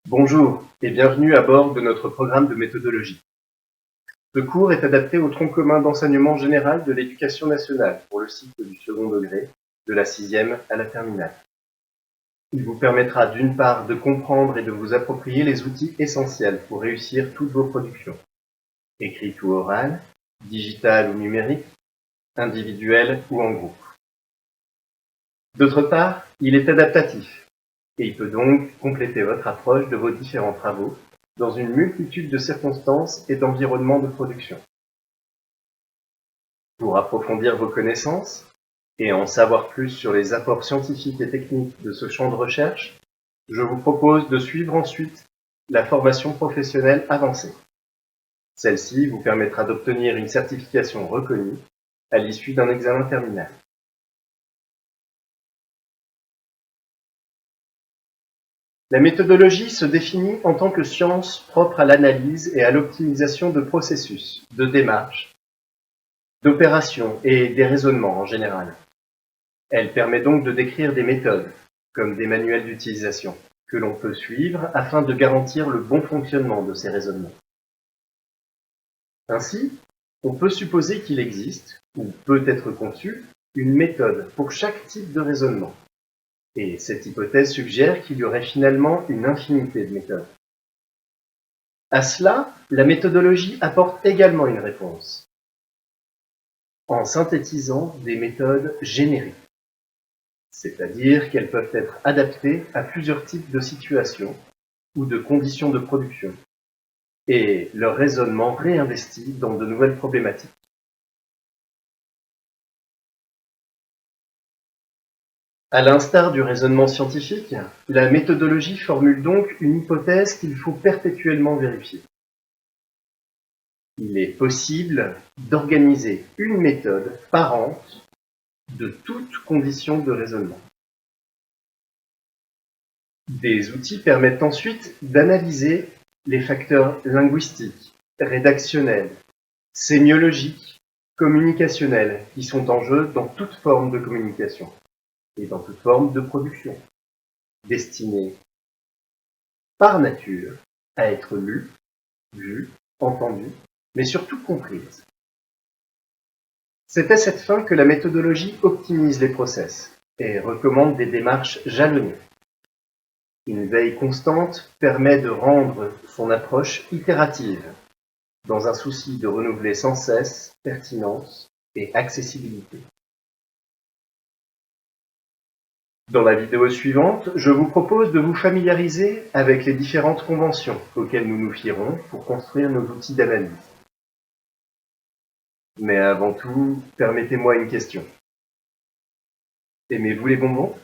Bonjour et bienvenue à bord de notre programme de méthodologie. Ce cours est adapté au tronc commun d'enseignement général de l'éducation nationale pour le cycle du second degré, de la 6e à la terminale. Il vous permettra d'une part de comprendre et de vous approprier les outils essentiels pour réussir toutes vos productions, écrites ou orales, digitales ou numériques, individuelles ou en groupe. D'autre part, il est adaptatif et il peut donc compléter votre approche de vos différents travaux dans une multitude de circonstances et d'environnements de production. Pour approfondir vos connaissances et en savoir plus sur les apports scientifiques et techniques de ce champ de recherche, je vous propose de suivre ensuite la formation professionnelle avancée. Celle-ci vous permettra d'obtenir une certification reconnue à l'issue d'un examen terminal. La méthodologie se définit en tant que science propre à l'analyse et à l'optimisation de processus, de démarches, d'opérations et des raisonnements en général. Elle permet donc de décrire des méthodes, comme des manuels d'utilisation, que l'on peut suivre afin de garantir le bon fonctionnement de ces raisonnements. Ainsi, on peut supposer qu'il existe, ou peut être conçu, une méthode pour chaque type de raisonnement. Et cette hypothèse suggère qu'il y aurait finalement une infinité de méthodes. À cela, la méthodologie apporte également une réponse, en synthétisant des méthodes génériques, c'est-à-dire qu'elles peuvent être adaptées à plusieurs types de situations ou de conditions de production, et leur raisonnement réinvesti dans de nouvelles problématiques. À l'instar du raisonnement scientifique, la méthodologie formule donc une hypothèse qu'il faut perpétuellement vérifier. Il est possible d'organiser une méthode parente de toutes conditions de raisonnement. Des outils permettent ensuite d'analyser les facteurs linguistiques, rédactionnels, sémiologiques, communicationnels qui sont en jeu dans toute forme de communication et dans toute forme de production, destinée par nature à être lue, vue, entendue, mais surtout comprise. C'est à cette fin que la méthodologie optimise les process et recommande des démarches jalonnées. Une veille constante permet de rendre son approche itérative, dans un souci de renouveler sans cesse pertinence et accessibilité. Dans la vidéo suivante, je vous propose de vous familiariser avec les différentes conventions auxquelles nous nous fierons pour construire nos outils d'analyse. Mais avant tout, permettez-moi une question. Aimez-vous les bonbons ?